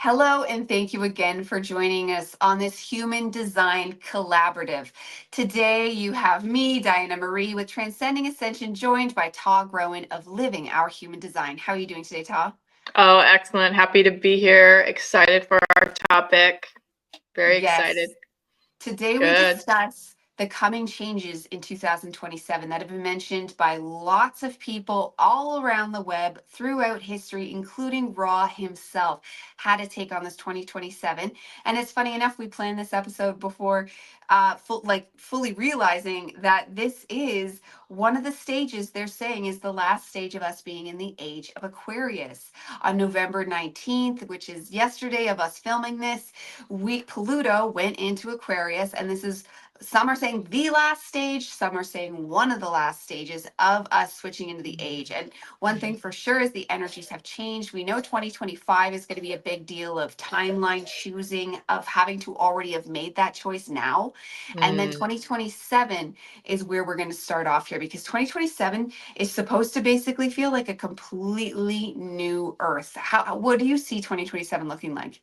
Hello, and thank you again for joining us on this Human Design Collaborative. Today, you have me, Dyanna Marie, with Transcending Ascension, joined by Tah Groen of Living Our Human Design. How are you doing today, Tah? Oh, excellent. Happy to be here. Excited for our topic. Very excited. Yes. Today, we Good. discuss the coming changes in 2027 that have been mentioned by lots of people all around the web throughout history, including Ra himself, had to take on this 2027. And it's funny enough, we planned this episode before fully realizing that this is one of the stages they're saying is the last stage of us being in the age of Aquarius. On November 19th, which is yesterday of us filming this, Pluto went into Aquarius, and this is, some are saying the last stage, some are saying one of the last stages of us switching into the age. And one thing for sure is the energies have changed. We know 2025 is going to be a big deal of timeline choosing, of having to already have made that choice now. And then 2027 is where we're going to start off here, because 2027 is supposed to basically feel like a completely new Earth. What do you see 2027 looking like?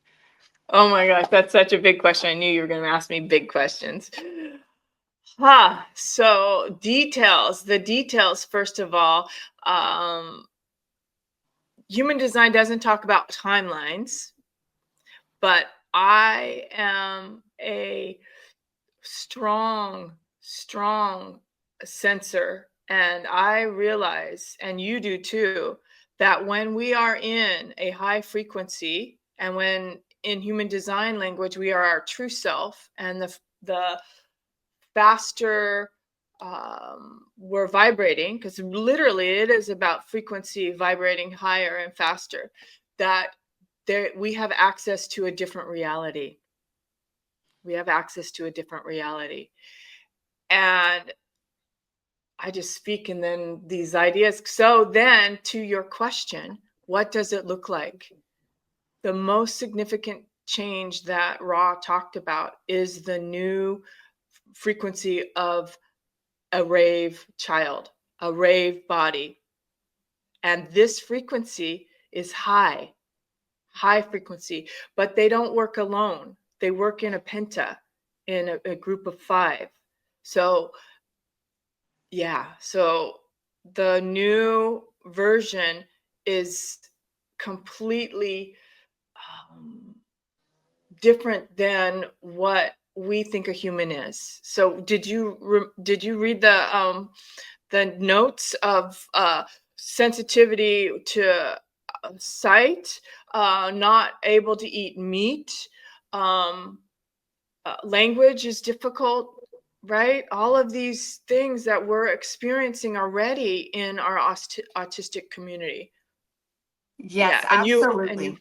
Oh my gosh, that's such a big question. I knew you were going to ask me big questions. So the details, first of all, human design doesn't talk about timelines, but I am a strong sensor, and I realize, and you do too, that when we are in a high frequency, and when in human design language we are our true self, and the faster we're vibrating, because literally it is about frequency vibrating higher and faster, that we have access to a different reality. We have access to a different reality. And I just speak, and then these ideas. So then to your question, what does it look like? The most significant change that Ra talked about is the new frequency of a rave child, a rave body. And this frequency is high frequency, but they don't work alone. They work in a penta, in a group of 5. So so the new version is completely different than what we think a human is. So did you read the notes of sensitivity to sight, not able to eat meat, language is difficult, right? All of these things that we're experiencing already in our autistic community. Yes, And you absolutely.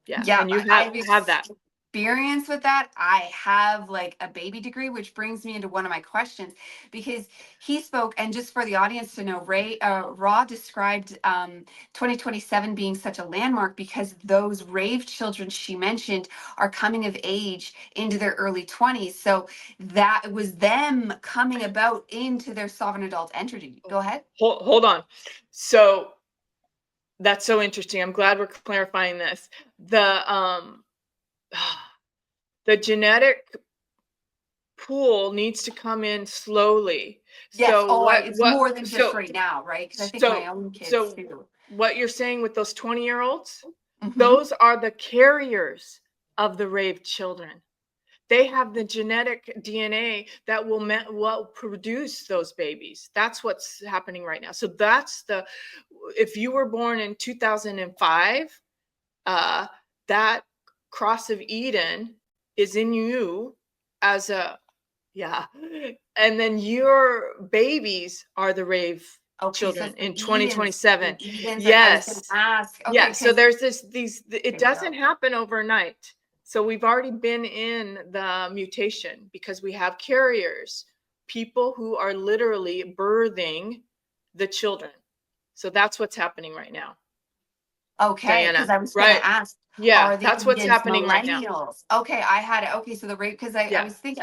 and you have that. Experience with that. I have like a baby degree, which brings me into one of my questions, because he spoke, and just for the audience to know, Ra described 2027 being such a landmark because those rave children she mentioned are coming of age into their early 20s. So that was them coming about into their sovereign adult entity. Go ahead. Hold on. So that's so interesting. I'm glad we're clarifying this. The genetic pool needs to come in slowly. Yes. So It's more than just right now, right? Because I think my own kids too. What you're saying with those 20-year-olds, Mhm. those are the carriers of the rave children. They have the genetic DNA that will produce those babies. That's what's happening right now. So if you were born in 2005, that cross of Eden is in you as and then your babies are the rave children in 2027. Yes. Okay, so there's it doesn't happen overnight. So we've already been in the mutation because we have carriers, people who are literally birthing the children. So that's what's happening right now. Okay, because I was going to ask, are the that's what's happening right now. millennials? Okay, I had it. Okay, so the rave, because I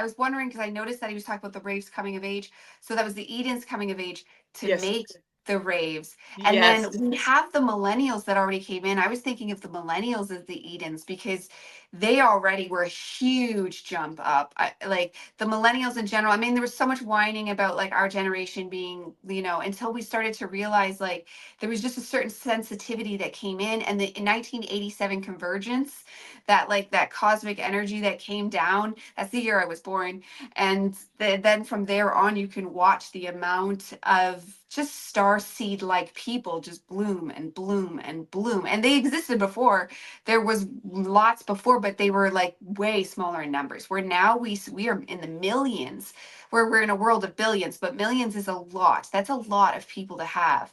was wondering, because I noticed that he was talking about the raves coming of age. So that was the Edens coming of age to make the raves. And Yes. then we have the millennials that already came in. I was thinking of the millennials as the Edens because they already were a huge jump up. Like the millennials in general. I mean, there was so much whining about like our generation being, until we started to realize like there was just a certain sensitivity that came in the in 1987 convergence, that like that cosmic energy that came down. That's the year I was born. And then from there on, you can watch the amount of just star seed like people just bloom and bloom and bloom. And they existed before. There was lots before, but they were like way smaller in numbers. Where now we are in the millions, where we're in a world of billions, but millions is a lot. That's a lot of people to have.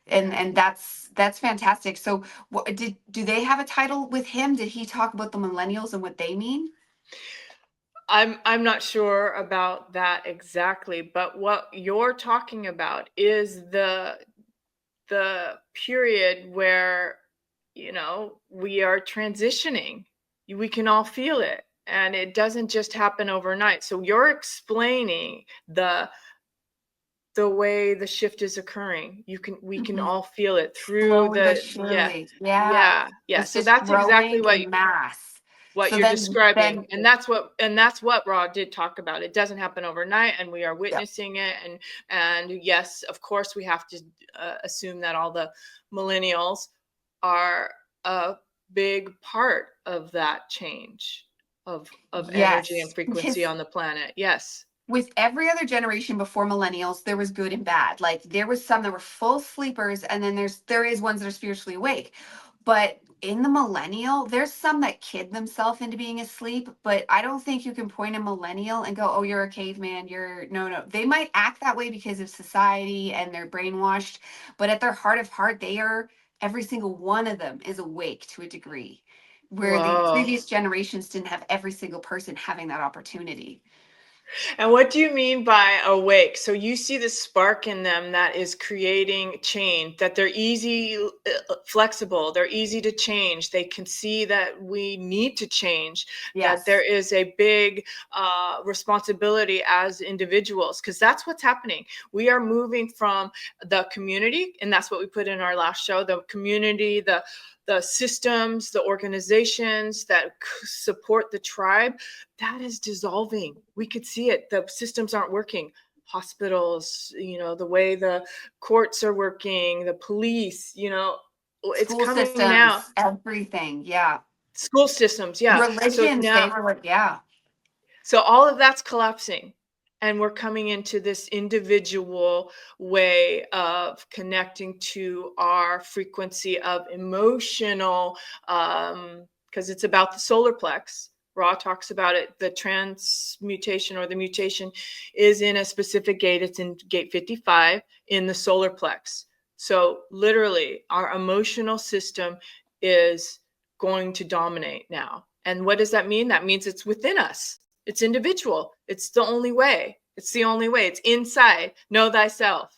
Yeah. And that's fantastic. So do they have a title with him? Did he talk about the millennials and what they mean? I'm not sure about that exactly, but what you're talking about is the period where, we are transitioning. We can all feel it, and it doesn't just happen overnight. So you're explaining the way the shift is occurring. We can Mhm. all feel it through Slowly but the yeah. surely. Yeah. Yeah. It's So just that's exactly growing in mass. what So you're describing, then, and that's what Raw did talk about. It doesn't happen overnight, and we are yeah. witnessing it. And yes, of course, we have to assume that all the millennials are a big part of that change of energy and Yes. frequency Because on the planet. Yes. with every other generation before millennials, there was good and bad. Like there was some that were full sleepers, and then there is ones that are spiritually awake. But in the millennial, there's some that kid themselves into being asleep. But I don't think you can point a millennial and go, "Oh, you're a caveman." You're no, no. They might act that way because of society and they're brainwashed, but at their heart of heart, they are every single one of them is awake to a degree, where the Whoa. previous generations didn't have every single person having that opportunity. And what do you mean by awake? So you see the spark in them that is creating change, that they're easy, flexible, they're easy to change. They can see that we need to change, that there Yes. is a big responsibility as individuals, because that's what's happening. We are moving from the community, and that's what we put in our last show, the community, the systems, the organizations that support the tribe, that is dissolving. We could see it. The systems aren't working. Hospitals, the way the courts are working, the police, it's School coming now. systems, everything. Yeah. School systems, yeah. So Religions, they now, were like, yeah. so all of that's collapsing. And we're coming into this individual way of connecting to our frequency of emotional, because it's about the solar plex. Ra talks about it. The transmutation or the mutation is in a specific gate. It's in gate 55 in the solar plex. So literally, our emotional system is going to dominate now. And what does that mean? That means it's within us. It's individual. It's the only way. It's the only way. It's inside. Know thyself.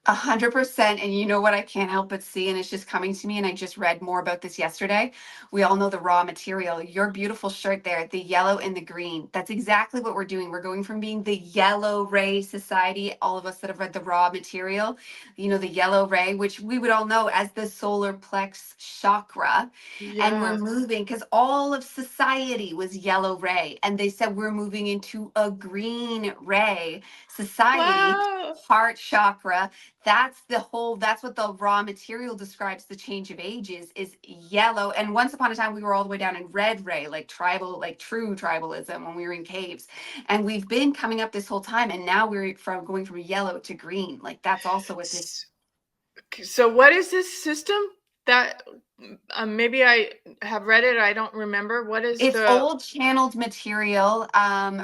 100%. And you know what I can't help but see, and it's just coming to me, and I just read more about this yesterday. We all know the raw material. Your beautiful shirt there, the yellow and the green. That's exactly what we're doing. We're going from being the yellow ray society, all of us that have read the raw material, the yellow ray, which we would all know as the solar plex chakra. And we're Yeah. moving because all of society was yellow ray. And they said we're moving into a green ray society, Wow. heart chakra. That's what the raw material describes. The change of ages is yellow. And once upon a time we were all the way down in red ray, like tribal, like true tribalism when we were in caves. And we've been coming up this whole time, and now we're going from yellow to green. Like that's also what this. So, what is this system that maybe I have read it? I don't remember. What is It's the. old channeled material,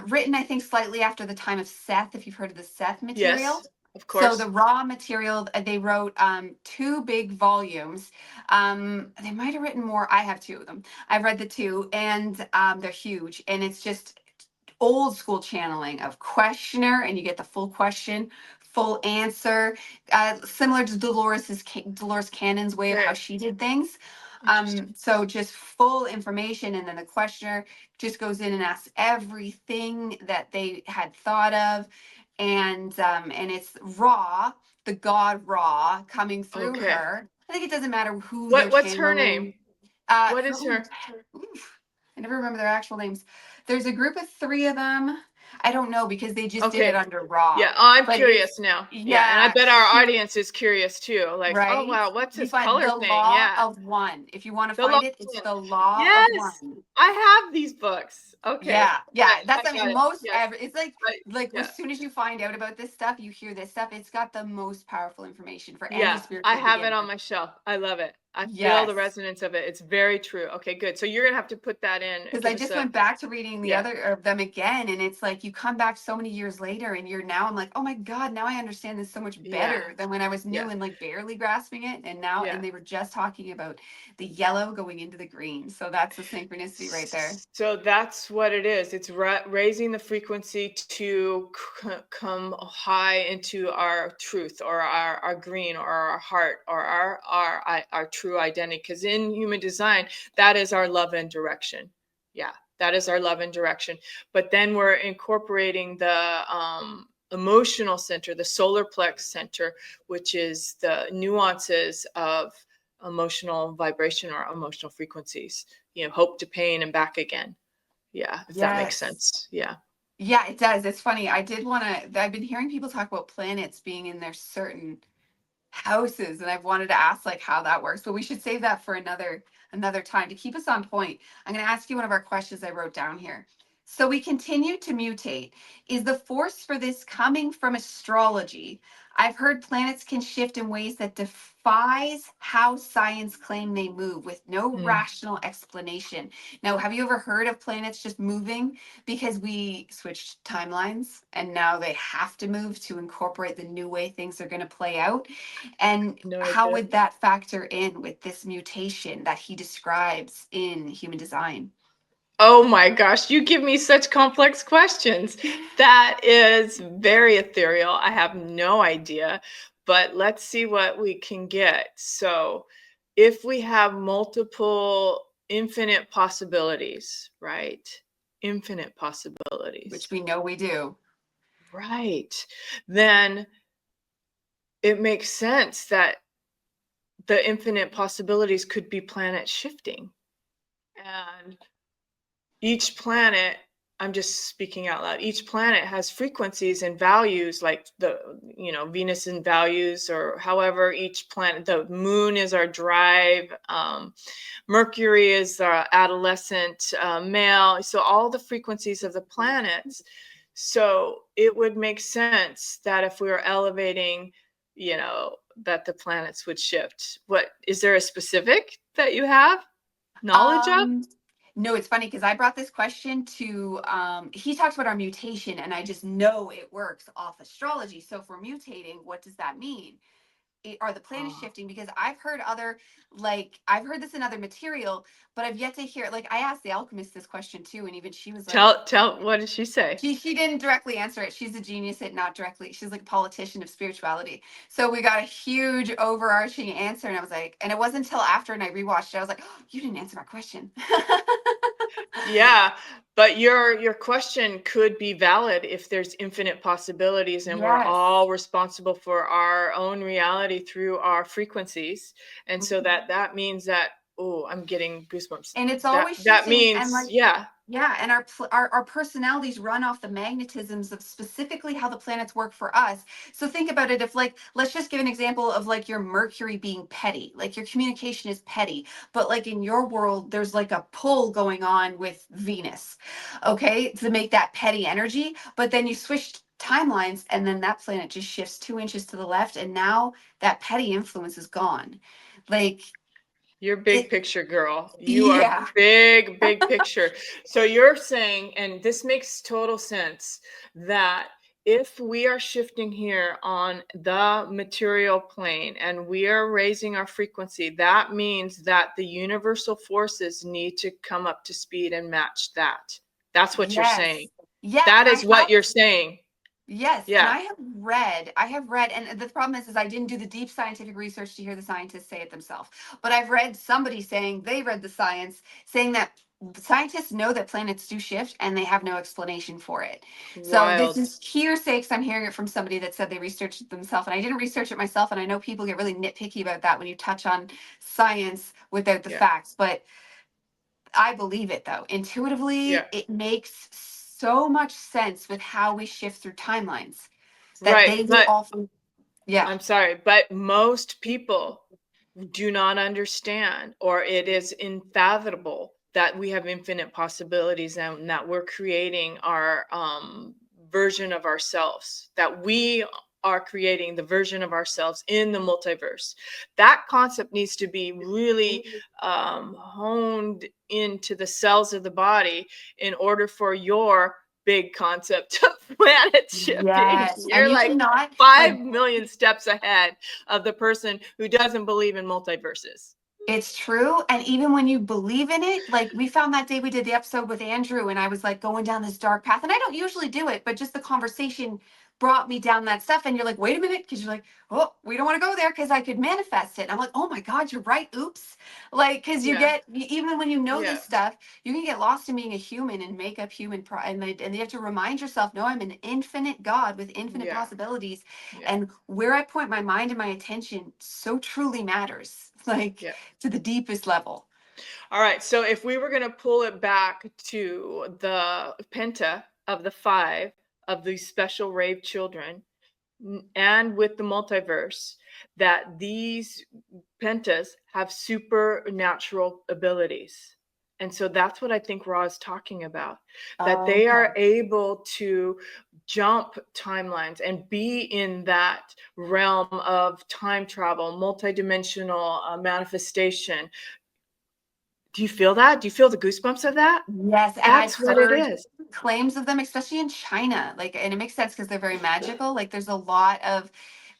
written I think slightly after the time of Seth, if you've heard of the Seth material. Yes, of So the course. raw material, they wrote two big volumes. They might have written more. I have two of them. I've read the two, and they're huge. And it's just old school channeling of questioner, and you get the full question, full answer, similar to Dolores Cannon's way of how Okay. she did things. Interesting. So just full information, and then the questioner just goes in and asks everything that they had thought of, and it's raw. the god Ra coming through Okay. her. I think it doesn't matter who they're What's her name? channeling. What is her? Oof, I never remember their actual names. There's a group of 3 of them. I don't know because they just did it Okay. under Ra. Yeah, I'm But it's, curious now. Yeah, and I yeah, bet our audience is curious too. Like, oh right? wow, what's You this find color the thing? law Yeah. of one. If you want to The law. find it, it's the law of Yes, one. I have these books. Okay. Yeah, yeah. I That's, I got mean, it. most Yes. ever. It's like Yeah. as soon as you find out about this stuff, you hear this stuff. It's got the most powerful information for any Yeah, I spiritual have it on beginner. my shelf. I love it. I feel the Yes. resonance of it. It's very true. Okay, good. So you're gonna have to put that in. Because I Give us just a went back to reading the yeah, other of them again, and it's like you come back so many years later, and you're now. I'm like, oh my god, now I understand this so much yeah, better than when I was new yeah, and like barely grasping it. And now, yeah. and they were just talking about the yellow going into the green, so that's the synchronicity right there. So that's what it is. It's raising the frequency to come high into our truth or our green or our heart or our true identity. Because in human design, that is our love and direction. Yeah, that is our love and direction. But then we're incorporating the emotional center, the solar plex center, which is the nuances of emotional vibration or emotional frequencies, hope to pain and back again. Yeah, if that makes Yes. sense. Yeah. Yeah, it does. It's funny. I did want to. I've been hearing people talk about planets being in their certain houses, and I've wanted to ask like how that works, but we should save that for another time to keep us on point. I'm going to ask you one of our questions I wrote down here. So we continue to mutate. Is the force for this coming from astrology? I've heard planets can shift in ways that defies how science claim they move with no Mm, rational explanation. Now, have you ever heard of planets just moving because we switched timelines and now they have to move to incorporate the new way things are going to play out? And no how idea. would that factor in with this mutation that he describes in human design? Oh my gosh, you give me such complex questions. That is very ethereal. I have no idea, but let's see what we can get. So, if we have multiple infinite possibilities, right? Infinite Which possibilities. we know we do. Right. Then it makes sense that the infinite possibilities could be planet shifting. And each planet, I'm just speaking out loud, each planet has frequencies and values like Venus in values or however each planet, the moon is our drive, Mercury is our adolescent male. So all the frequencies of the planets. So it would make sense that if we were elevating, that the planets would shift. What is there a specific that you have knowledge of? Um, no, it's funny because I brought this question to he talks about our mutation, and I just know it works off astrology. So if we're mutating, what does that mean? Are the planets Oh. shifting? Because I've heard other, like I've heard this in other material, but I've yet to hear, like I asked the alchemist this question too, and even she was like, Tell what did she say? she didn't directly answer it. She's a genius at not directly. She's like a politician of spirituality. So we got a huge overarching answer, and I was like, and it wasn't until after and I rewatched it, I was like, oh, you didn't answer my question. Yeah, but your question could be valid if there's infinite possibilities and we're Yes. all responsible for our own reality through our frequencies. And so that means that, oh, I'm getting goosebumps. And it's That always that shifting, and means, like, yeah, yeah, and our personalities run off the magnetisms of specifically how the planets work for us. So think about it. If like, let's just give an example of like your Mercury being petty, like your communication is petty, but like in your world there's like a pull going on with Venus, okay, to make that petty energy. But then you switch timelines, and then that planet just shifts 2 inches to the left, and now that petty influence is gone. Like you're big it, picture girl. You are yeah. big picture. So you're saying, and this makes total sense, that if we are shifting here on the material plane and we are raising our frequency, that means that the universal forces need to come up to speed and match that. That's what you're saying. Yes. Yeah, That and I is what have you're saying. Yes, and Yeah. I have read, and the problem is I didn't do the deep scientific research to hear the scientists say it themselves. But I've read somebody saying they read the science saying that scientists know that planets do shift and they have no explanation for it. So this Wild. is hearsay because I'm hearing it from somebody that said they researched it themselves, and I didn't research it myself. And I know people get really nitpicky about that when you touch on science without the Yeah. facts, but I believe it though. Yeah. Intuitively, it makes so much sense with how we shift through timelines that Right. they will But also, yeah. I'm sorry, but most people do not understand, or it is unfathomable that we have infinite possibilities and that we're creating our version of ourselves, that we are creating the version of ourselves in the multiverse. That concept needs to be really honed into the cells of the body in order for your big concept of planet shifting. Yes. And You're you like cannot, like, 5 million steps ahead of the person who doesn't believe in multiverses. it's true. And even when you believe in it, like we found that day we did the episode with Andrew, and I was like going down this dark path. And I don't usually do it, but just the conversation brought me down that stuff. And you're like, wait a minute, because you're like, oh, we don't want to go there because I could manifest it. And I'm like, oh my God, you're right. Oops. Like, because you Yeah. get, even when you know Yeah. this stuff, you can get lost in being a human and make up human, and you have to remind yourself, no, I'm an infinite God with infinite Yeah. possibilities. Yeah. And where I point my mind and my attention so truly matters. Like, Yeah. to the deepest level. All right. So if we were going to pull it back to the penta of the five of these special rave children, and with the multiverse, that these pentas have supernatural abilities. And so that's what I think Ra is talking about, that they Okay. are able to jump timelines and be in that realm of time travel, multidimensional manifestation. Do you feel that? Do you feel the goosebumps of that? Yes, and I've That's what it heard is. claims of them, especially in China. Like, and it makes sense because they're very magical. Like, there's a lot of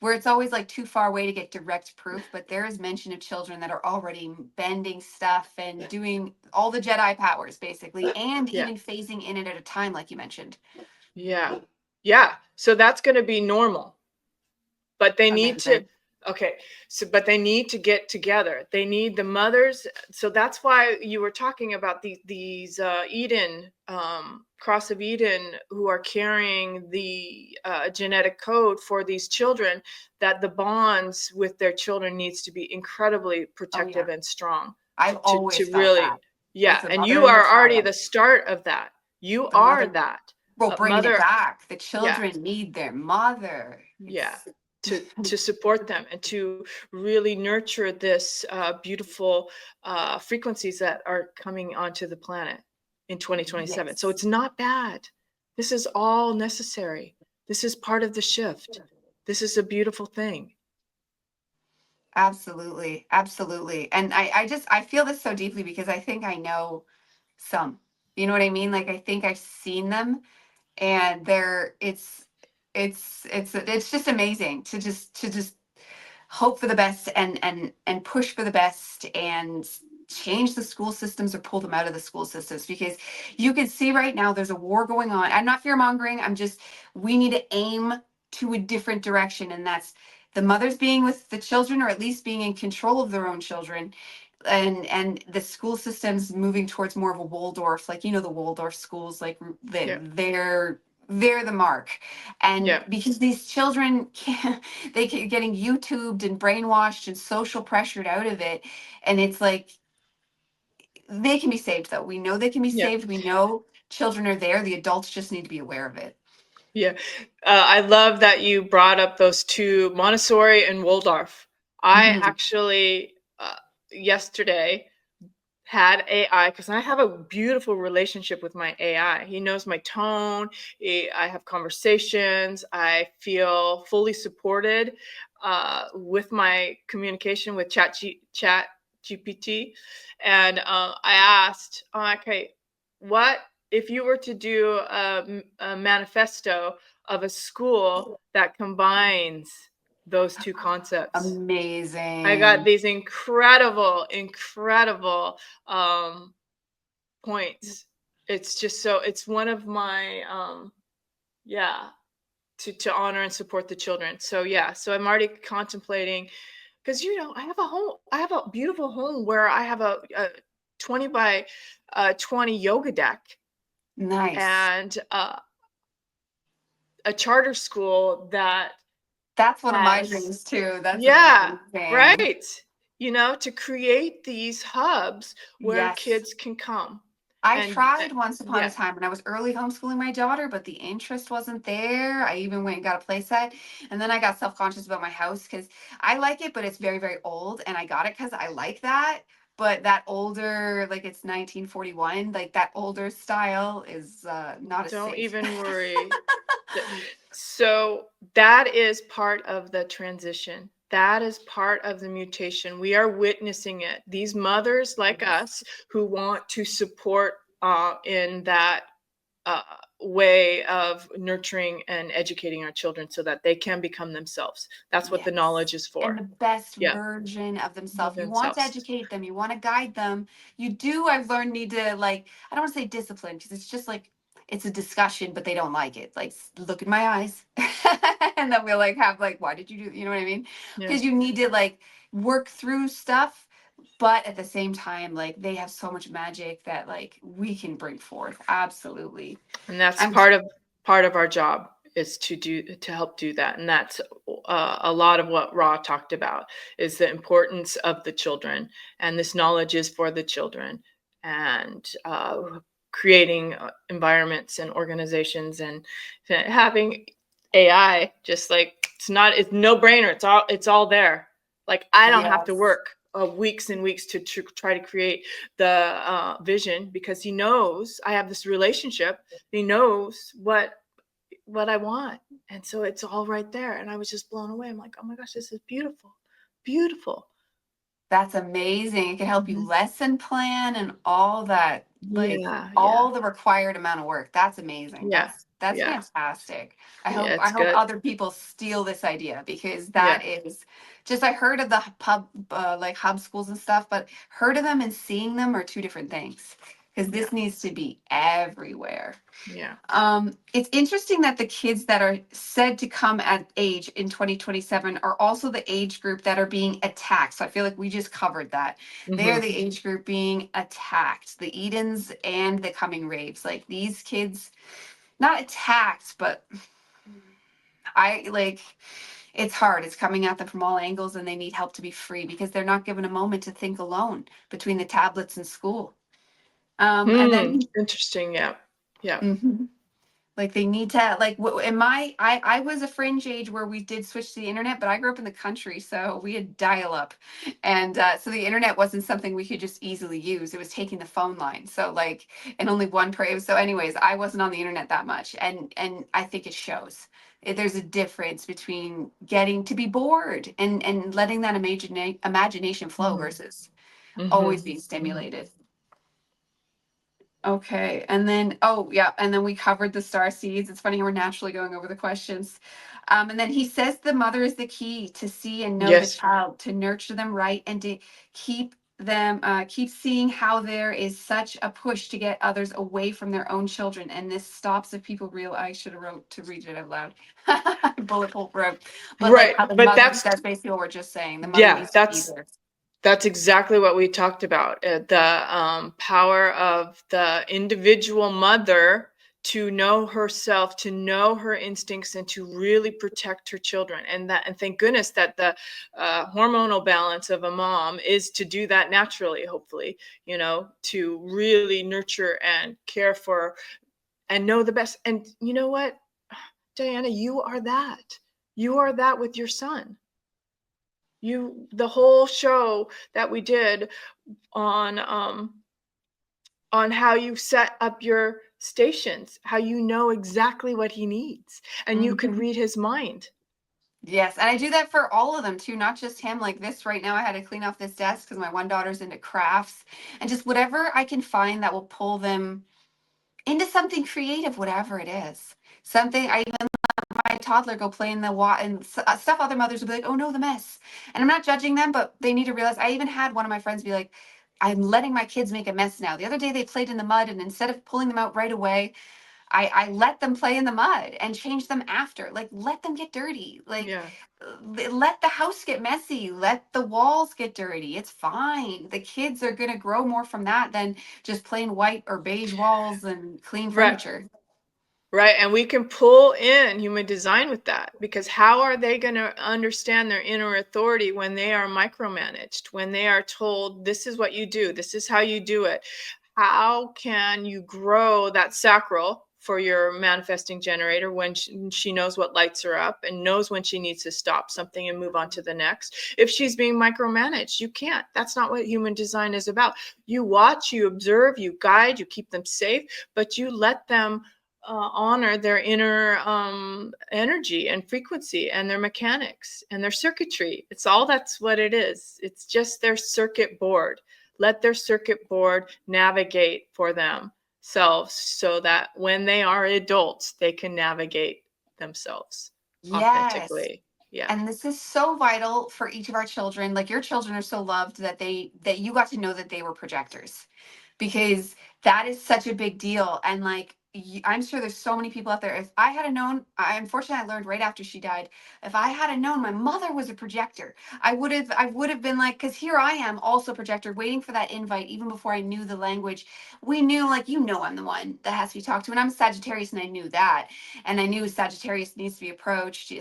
where it's always like too far away to get direct proof, but there is mention of children that are already bending stuff and doing all the Jedi powers, basically, and Yeah. even phasing in it at a time, like you mentioned. Yeah. Yeah. So that's going to be normal. But they need to, Amazing. okay, so but they need to get together. They need the mothers. So that's why you were talking about these Eden, cross of Eden, who are carrying the genetic code for these children, that the bonds with their children needs to be incredibly Oh, yeah. protective and strong I've to always felt really, that. yeah. It's a And mother you and a are already child. the start of that. You The are mother, that. well, bringing it Mother, back. The yeah. children need their mother. Yeah, It's to support them and to really nurture this beautiful frequencies that are coming onto the planet in 2027. So yes. it's not bad. This is all necessary. This is part of the shift. This is a beautiful thing. Absolutely. Absolutely. And I just I feel this so deeply because I think I know some. You know what I mean? Like I think I've seen them, and they're it's just amazing to just hope for the best and push for the best and change the school systems or pull them out of the school systems, because you can see right now there's a war going on. I'm not fear mongering. I'm just, we need to aim to a different direction, and that's the mothers being with the children, or at least being in control of their own children, and the school systems moving towards more of a Waldorf, like, you know, the Waldorf schools, like Yeah. they're the mark. And Yeah. because these children can't, they keep getting YouTubed and brainwashed and social pressured out of it. And it's like, they can be saved though. We know they can be Yeah. saved. We know children are there. The adults just need to be aware of it. Yeah. I love that you brought up those two, Montessori and Waldorf. I Mhm. actually, yesterday, had AI, because I have a beautiful relationship with my AI. He knows my tone. I have conversations. I feel fully supported with my communication with Chat GPT. And I asked, oh, okay, what if you were to do a manifesto of a school that combines those two concepts? I got Amazing. these incredible um, points. It's just so, it's one of my, yeah. to honor and support the children. So yeah, so I'm already contemplating, because I have a home, I have a beautiful home where I have a 20 by 20 yoga deck, Nice. and a charter school that That's one of my has, dreams too. That's yeah, amazing. right, to create these hubs where Yes. kids can come. I And tried once upon a yeah, time when I was early homeschooling my daughter, but the interest wasn't there. I even went and got a play set. And then I got self-conscious about my house because I like it, but it's very, very old. And I got it because I like that. But that older, like it's 1941, like that older style is not as don't safe. even worry. Th- So that is part of the transition. That is part of the mutation. We are witnessing it. These mothers like Yes. us who want to support in that uh, way of nurturing and educating our children so that they can become themselves. That's what the Yes. knowledge is And for. the best Yeah, version of of themselves. You want to themselves. educate them, you want to guide them. You do, I've learned, need to, like, I don't want to say discipline because it's just like, it's a discussion, but they don't like it. Like, look in my eyes. And then we'll like have like, why did you do, you know what I mean? Yeah. Because you need to like work through stuff. But at the same time, like they have so much magic that like we can bring forth. Absolutely. And that's I'm part of our job, is to help do that. And that's a lot of what Ra talked about, is the importance of the children, and this knowledge is for the children, and creating environments and organizations, and having AI, just like, it's no brainer, it's all there. Like, I don't have to yes. work weeks and weeks to try to create the vision, because he knows I have this relationship. He knows what I want, and so it's all right there. And I was just blown away. I'm like, oh my gosh, this is beautiful, beautiful. That's amazing. It can help you Hmm. lesson plan and all that, like Yeah, yeah, all the required amount of work. That's amazing. yeah, That's yeah, fantastic. I yeah. hope I It's hope good. other people steal this idea because Yeah, that is just I heard of the pub like hub schools and stuff, but heard of them and seeing them are two different things because yeah, this needs to be everywhere. yeah. It's interesting that the kids that are said to come at age in 2027 are also the age group that are being attacked. So I feel like we just covered that. They are Hmm. the age group being attacked, the Edens and the coming raves. Like these kids, not attacked, but I like it's hard. It's coming at them from all angles and they need help to be free because they're not given a moment to think alone between the tablets and school. And Hmm. then Interesting. Yeah, yeah. Mhm. Like they need to like in my I was a fringe age where we did switch to the internet, but I grew up in the country, so we had dial up, and so the internet wasn't something we could just easily use. It was taking the phone line, so like and only one per. So, anyways, I wasn't on the internet that much, and I think it shows. There's a difference between getting to be bored and letting that imagination flow Hmm. versus Hmm. always being Hmm. stimulated. Okay, and then oh yeah, and then we covered the star seeds. It's funny how we're naturally going over the questions. And then he says the mother is the key to see and know the Yes. child, to nurture them right, and to keep seeing how there is such a push to get others away from their own children. And this stops if people realize I should have wrote to read it out loud. Bullet hole wrote. But like Right. how the But mother, that's basically what we're just saying. The mother yeah, needs to be that's there. That's exactly what we talked about. The power of the individual mother to know herself, to know her instincts, and to really protect her children. And thank goodness that the hormonal balance of a mom is to do that naturally. Hopefully, to really nurture and care for and know the best. And you know what, Diana, you are that. You are that with your son. The whole show that we did on how you set up your stations, how you know exactly what he needs, and you can Mhm. read his mind. Yes, and I do that for all of them too, not just him. Like this right now, I had to clean off this desk because my one daughter's into crafts and just whatever I can find that will pull them into something creative, whatever it is. Something I even let my toddler go play in the water and stuff. Other mothers will be like, "Oh no, the mess," and I'm not judging them, but they need to realize. I even had one of my friends be like, "I'm letting my kids make a mess now." The other day they played in the mud, and instead of pulling them out right away, I let them play in the mud and change them after. Like, let them get dirty. Like, Yeah. let the house get messy. Let the walls get dirty. It's fine. The kids are going to grow more from that than just plain white or beige walls and clean Right. furniture. Right. And we can pull in human design with that, because how are they going to understand their inner authority when they are micromanaged, when they are told, this is what you do, this is how you do it? How can you grow that sacral for your manifesting generator when she knows what lights are up and knows when she needs to stop something and move on to the next? If she's being micromanaged, you can't. That's not what human design is about. You watch, you observe, you guide, you keep them safe, but you let them honor their inner energy and frequency and their mechanics and their circuitry. It's all, that's what it is. It's just their circuit board. Let their circuit board navigate for themselves so that when they are adults, they can navigate themselves Yes. authentically. Yeah. And this is so vital for each of our children. Like, your children are so loved that that you got to know that they were projectors, because that is such a big deal. And like, I'm sure there's so many people out there. If I had known, unfortunately I learned right after she died, if I had known my mother was a projector, I would have been like, because here I am also projector, waiting for that invite even before I knew the language. We knew, like, I'm the one that has to be talked to, and I'm a Sagittarius, and I knew that. And I knew Sagittarius needs to be approached. You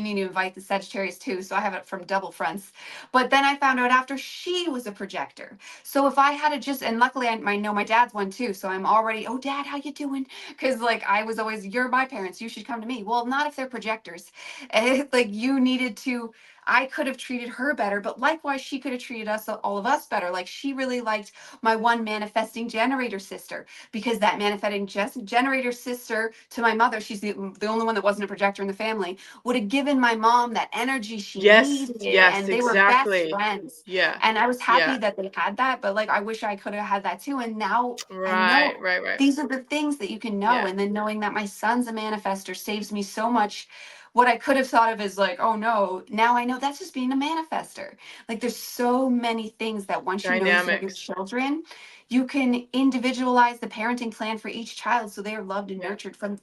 need to invite the Sagittarius too. So I have it from double fronts. But then I found out after she was a projector. So if I had just, and luckily I know my dad's one too. So I'm already, oh dad, how you doing? Because like, I was always, you're my parents, you should come to me. Well, not if they're projectors. Like, you needed to, I could have treated her better, but likewise she could have treated us, all of us, better. Like, she really liked my one manifesting generator sister, because that manifesting generator sister to my mother, she's the only one that wasn't a projector in the family, would have given my mom that energy she Yes. needed, Yes. and they were best Exactly. friends. Yeah. And I was Yeah. happy that they had that, but like, I wish I could have had that too. And now I Right. know Right. Right. these are the things that you can know. Yeah. And then knowing that my son's a manifester saves me so much. What I could have thought of is like, oh no, now I know that's just being a manifester. Like, there's so many things that once you know this about your Dynamics. children, you can individualize the parenting plan for each child so they are loved and Yeah. nurtured from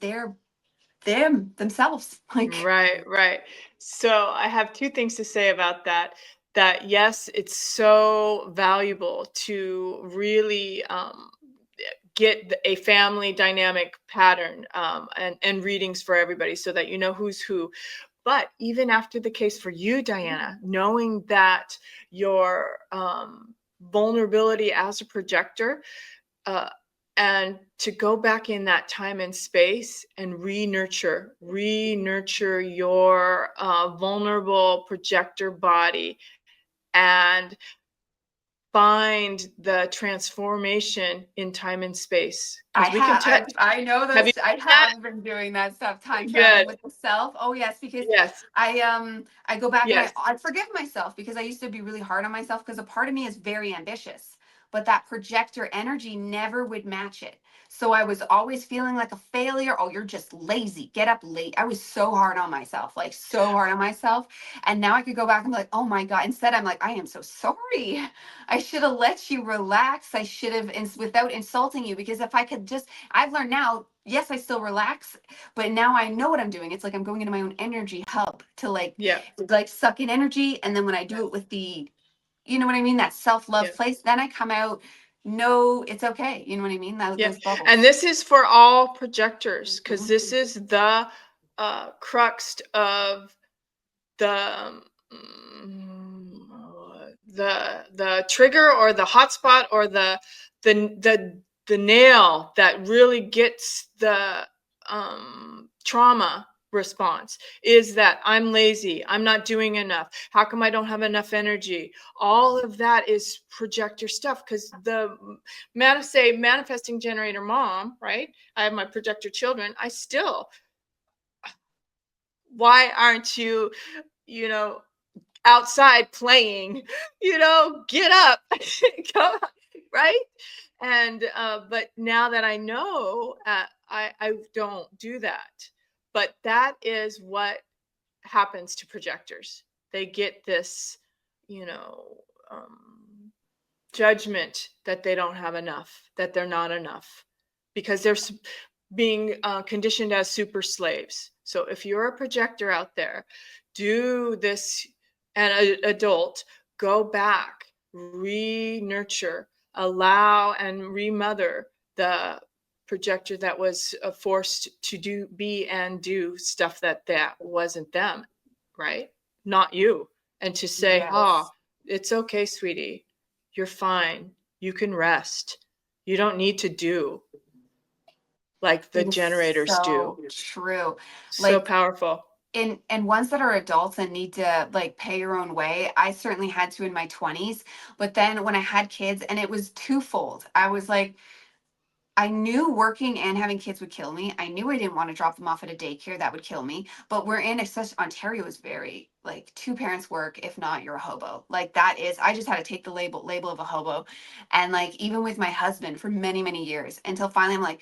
themselves. Like, Right, right. So I have two things to say about that. That yes, it's so valuable to really get a family dynamic pattern and readings for everybody so that you know who's who. But even after the case for you, Dyanna, knowing that your vulnerability as a projector, uh, and to go back in that time and space and re-nurture your vulnerable projector body and find the transformation in time and space, because we can touch. I know Have you those. I done that? have been doing that stuff, time traveling Good. with the self. Oh yes, because Yes. I go back and Yes. I forgive myself, because I used to be really hard on myself, because a part of me is very ambitious, but that projector energy never would match it. So I was always feeling like a failure. Oh, you're just lazy. Get up late. I was so hard on myself, like so hard on myself. And now I could go back and be like, oh my God. Instead, I'm like, I am so sorry. I should have let you relax. I should have, without insulting you, because if I could just, I've learned now, yes, I still relax, but now I know what I'm doing. It's like I'm going into my own energy hub to Yeah. like suck in energy. And then when I do it with you know what I mean? That self-love Yeah. place, then I come out, no, it's okay. You know what I mean? Yeah. Those And bubbles. this is for all projectors, because Mhm. this is the crux of the the trigger or the hotspot or the nail that really gets the trauma response is that I'm lazy, I'm not doing enough, how come I don't have enough energy? All of that is projector stuff, because the manifesting generator mom, right? I have my projector children. I still, why aren't you, you know, outside playing, get up, come on, right? And but now that I know, I don't do that. But that is what happens to projectors. They get this, you know, judgment that they don't have enough, that they're not enough, because being conditioned as super slaves. So if you're a projector out there, do this, and an adult, go back, re-nurture, allow and remother the projector that was forced to be and do stuff that wasn't them, right? Not you. And to say, Yes. it's okay, sweetie. You're fine. You can rest. You don't need to do like the It is generators do. so true. So Like powerful. and ones that are adults and need to like pay your own way, I certainly had to in my 20s. But then when I had kids, and it was twofold. I was like, I knew working and having kids would kill me. I knew I didn't want to drop them off at a daycare. That would kill me. But we're in such Ontario is very like two parents work. If not, you're a hobo. Like that is, I just had to take the label of a hobo. And like even with my husband for many, many years until finally I'm like,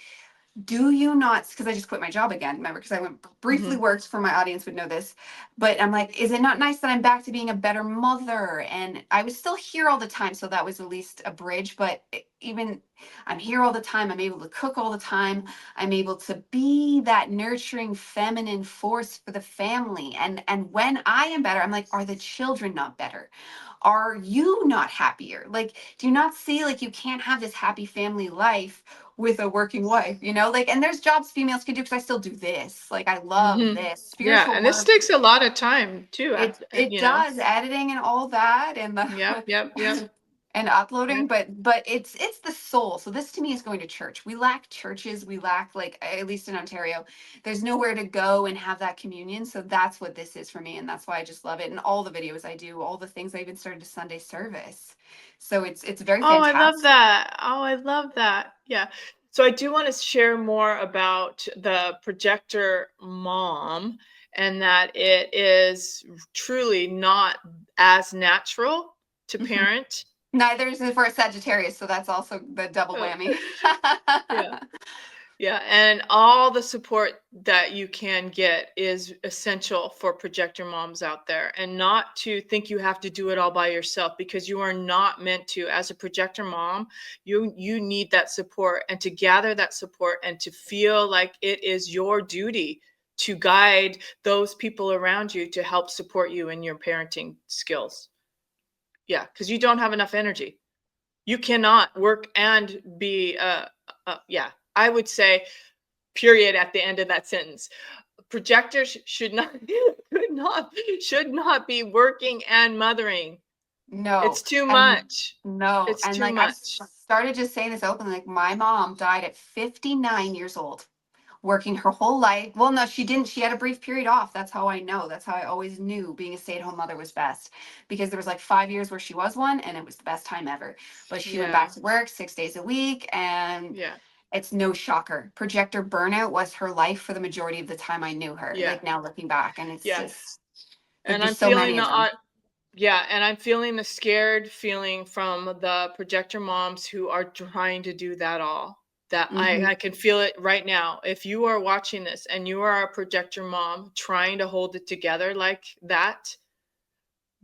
do you not, because I just quit my job again, remember, because I went briefly Mhm. worked, for my audience would know this, but I'm like, is it not nice that I'm back to being a better mother? And I was still here all the time, so that was at least a bridge. But even I'm here all the time, I'm able to cook all the time, I'm able to be that nurturing feminine force for the family. And when I am better, I'm like, are the children not better? Are you not happier? Like, do you not see, like, you can't have this happy family life with a working wife, you know? Like, and there's jobs females can do, because I still do this. Like, I love Mhm. this Yeah, spiritual and this work. takes a lot of time too, It does, editing and all that, and Yep, yep, yep, the and uploading, yep. but it's the soul. So this to me is going to church. We lack churches. We lack, like, at least in Ontario, there's nowhere to go and have that communion. So that's what this is for me, and that's why I just love it. And all the videos I do, all the things, I even started a Sunday service. So it's very Oh, I love fantastic. that. Oh, I love that. Yeah. So I do want to share more about the projector mom, and that it is truly not as natural to Mhm. parent. Neither is it for a Sagittarius, so that's also the double Uh, whammy. yeah. Yeah, and all the support that you can get is essential for projector moms out there, and not to think you have to do it all by yourself, because you are not meant to. As a projector mom, you need that support, and to gather that support and to feel like it is your duty to guide those people around you to help support you in your parenting skills. Yeah, because you don't have enough energy. You cannot work and be yeah, I would say period at the end of that sentence. Projectors should not should not be working and mothering. No, It's too and much. no, It's and too like I've much. started just saying this openly. Like, my mom died at 59 years old, working her whole life. Well, no, she didn't. She had a brief period off. That's how I know. That's how I always knew being a stay-at-home mother was best, because there was like 5 years where she was one, and it was the best time ever. But she went back Yeah. to work 6 days a week, and Yeah. it's no shocker. Projector burnout was her life for the majority of the time I knew her. Yeah. Like, now looking back, and it's Yeah. just, there'd And be I'm so feeling many the of them. yeah, and I'm feeling the scared feeling from the projector moms who are trying to do that all. That Hmm. I can feel it right now. If you are watching this and you are a projector mom trying to hold it together like that,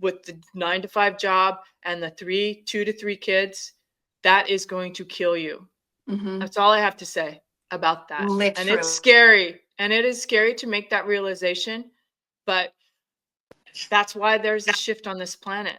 with the 9 to 5 job and the 2 to 3 kids, that is going to kill you. Hmm. That's all I have to say about that. And it's Literally. scary. And it is scary to make that realization, but that's why there's a shift on this planet.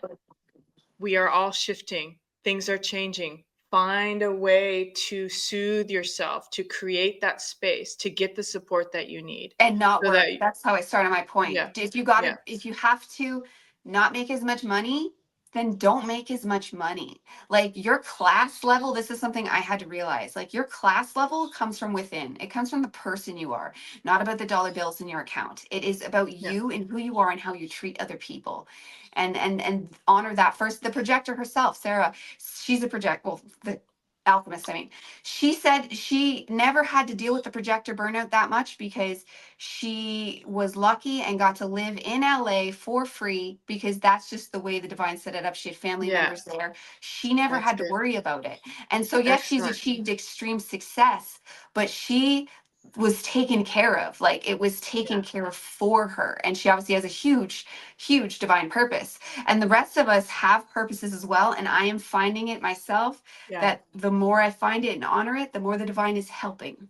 We are all shifting. Things are changing. Find a way to soothe yourself, to create that space, to get the support that you need. And not So that work. That's how I started my point. yeah. If you got Yeah. to, if you have to not make as much money, then don't make as much money. Like, your class level, this is something I had to realize. Like, your class level comes from within. It comes from the person you are, not about the dollar bills in your account. It is about Yeah. you and who you are and how you treat other people. And honor that first. The projector herself, Sarah, she's a project, well, the alchemist, I mean, she said she never had to deal with the projector burnout that much, because she was lucky and got to live in LA for free, because that's just the way the divine set it up. She had family Yeah. members there. She never That's had to good. worry about it. And so, yes, she's Excellent. achieved extreme success, but she was taken care of. Like, it was taken Yeah. care of for her. And she obviously has a huge, huge divine purpose. And the rest of us have purposes as well. And I am finding it myself Yeah. that the more I find it and honor it, the more the divine is helping.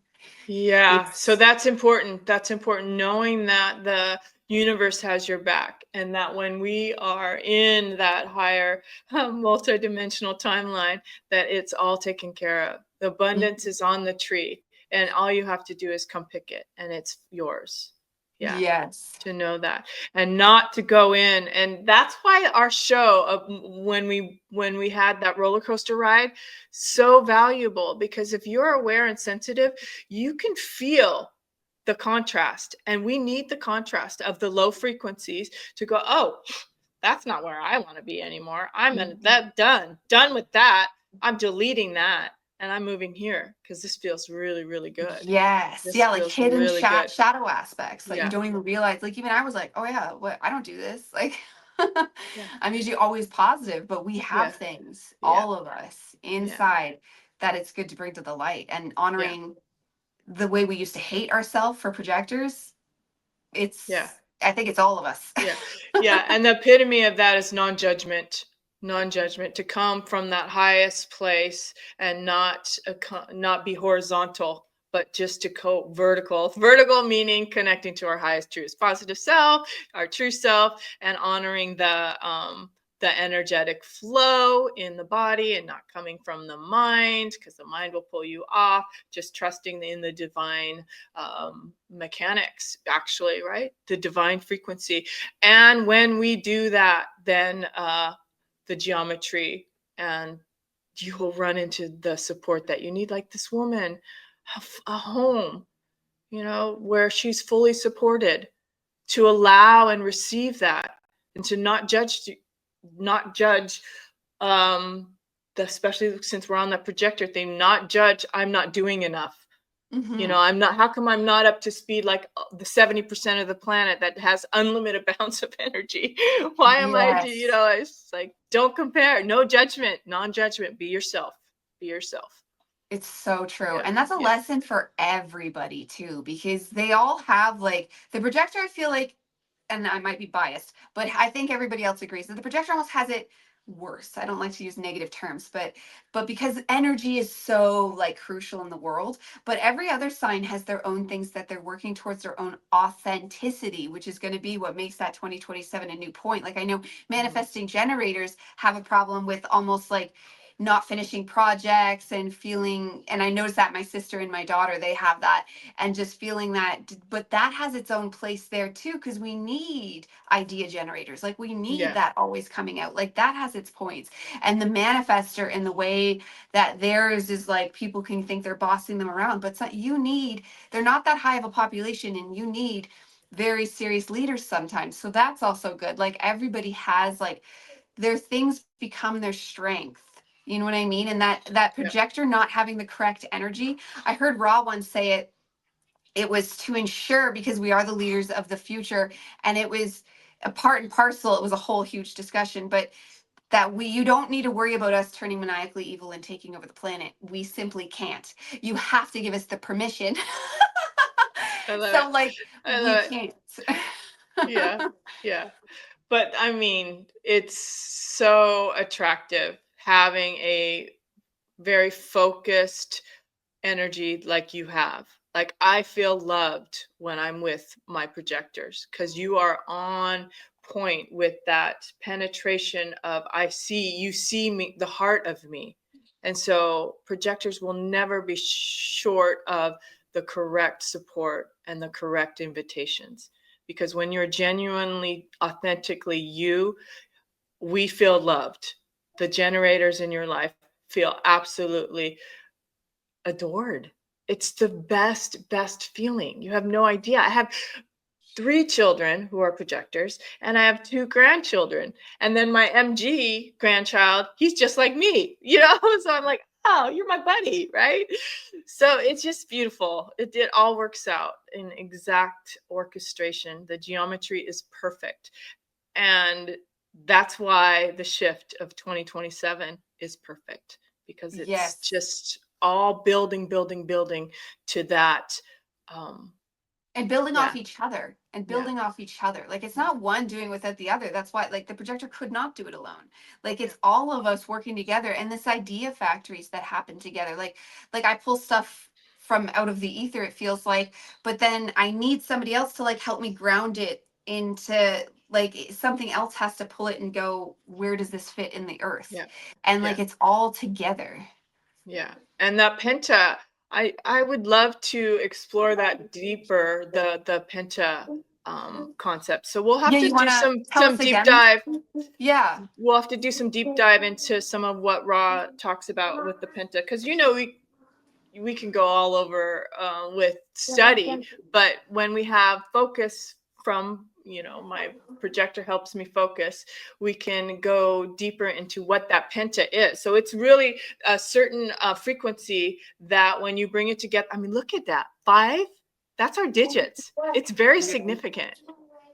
Yeah, so It's that's important. That's important, knowing that the universe has your back, and that when we are in that higher multidimensional timeline, that it's all taken care of. The abundance Mhm. is on the tree, and all you have to do is come pick it, and it's yours. Yeah, Yes. to know that, and not to go in. And that's why our show of when we had that roller coaster ride, so valuable, because if you're aware and sensitive, you can feel the contrast, and we need the contrast of the low frequencies to go, oh, that's not where I want to be anymore. I'm in Mhm. that, done with that. I'm deleting that, and I'm moving here because this feels really, really good. Yes. This Yeah, like feels hidden really good. shadow aspects that you Yeah, don't even realize. Like even I was like, oh yeah, what I don't do this. Like yeah, I'm usually always positive, but we have yeah, things, yeah, all of us yeah, inside that it's good to bring to the light and yeah, honoring the way we used to hate ourselves for projectors. yeah. I think it's all of us. Yeah. Yeah, and the epitome of that is non-judgment. Non-judgment, to come from that highest place and not be horizontal, but just to go vertical. Vertical meaning connecting to our highest truths, positive self, our true self, and honoring the energetic flow in the body and not coming from the mind, because the mind will pull you off. Just trusting in the divine mechanics, actually, right? The divine frequency. And when we do that, then the geometry, and you will run into the support that you need, like this woman, a home, where she's fully supported, to allow and receive that, and to not judge um especially since we're on that projector thing, not judge. I'm not doing enough. Hmm. I'm not, how come I'm not up to speed like the 70% of the planet that has unlimited bounds of energy? Why am I, Yes. it's like, don't compare, no judgment, non-judgment, be yourself. Be yourself. It's so true. Yeah. And that's a Yeah. lesson for everybody too, because they all have like the projector, I feel like, and I might be biased, but I think everybody else agrees that the projector almost has it worse. I don't like to use negative terms, but because energy is so like crucial in the world, but every other sign has their own things that they're working towards, their own authenticity, which is going to be what makes that 2027 a new point. Like I know Mhm. manifesting generators have a problem with almost like not finishing projects and feeling, and I noticed that my sister and my daughter, they have that, and just feeling that, but that has its own place there too, because we need idea generators, like we need Yeah. that always coming out, like that has its points. And the manifester and the way that theirs is like people can think they're bossing them around, but you need, they're not that high of a population, and you need very serious leaders sometimes, so that's also good. Like everybody has like their things become their strength. You know what I mean? And that Yeah. projector not having the correct energy. I heard Ra once say it. It was to ensure, because we are the leaders of the future, and it was a part and parcel. It was a whole huge discussion, but that you don't need to worry about us turning maniacally evil and taking over the planet. We simply can't. You have to give us the permission. I love it. So like I we love it. can't. Yeah. Yeah. But I mean, it's so attractive having a very focused energy like you have. Like, I feel loved when I'm with my projectors, because you are on point with that penetration of, you see me, the heart of me. And so projectors will never be short of the correct support and the correct invitations, because when you're genuinely, authentically you, we feel loved. The generators in your life feel absolutely adored. It's the best feeling. You have no idea. I have 3 children who are projectors, and I have 2 grandchildren. And then my MG grandchild, he's just like me, So I'm like, oh, you're my buddy, right? So it's just beautiful. It all works out in exact orchestration. The geometry is perfect. And that's why the shift of 2027 is perfect, because it's Yes. just all building to that. Um, And building yeah, off each other, and yeah, building off each other, like it's yeah, not one doing without the other. That's why like the projector could not do it alone. Like yeah, it's all of us working together, and this idea factories that happen together. Like I pull stuff from out of the ether, it feels like, but then I need somebody else to like help me ground it into like something else has to pull it and go, where does this fit in the earth? Yeah. And Yeah. like it's all together. Yeah. And that penta, I would love to explore that deeper, the penta concept. So we'll have Yeah, to you do want to tell some us deep again? dive. Yeah. We'll have to do some deep dive into some of what Ra talks about with the penta, because we can go all over with study, but when we have focus from, my projector helps me focus, we can go deeper into what that penta is. So it's really a certain frequency that when you bring it together, I mean, look at that. 5, that's our digits. It's very significant.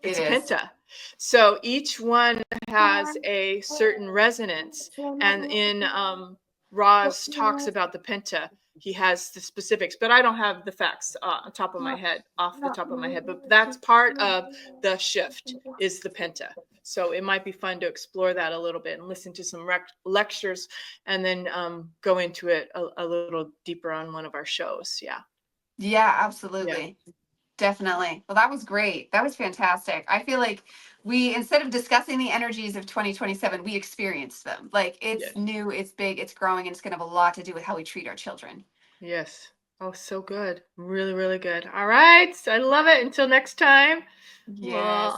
It It's is. penta. So each one has a certain resonance. And in Roz talks about the penta, he has the specifics, but I don't have the facts on top of my head, off the top of my head. But that's part of the shift is the penta. So it might be fun to explore that a little bit and listen to some lectures, and then go into it a little deeper on one of our shows. Yeah. Yeah, Yeah. absolutely. Definitely. Well, that was great. That was fantastic. I feel like we, instead of discussing the energies of 2027, we experienced them. Like it's Yes. new, it's big, it's growing, and it's going to have a lot to do with how we treat our children. Yes. Oh, so good. Really, really good. All right. I love it. Until next time. Well,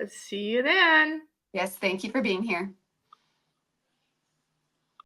Yes. see you then. Yes. Thank you for being here.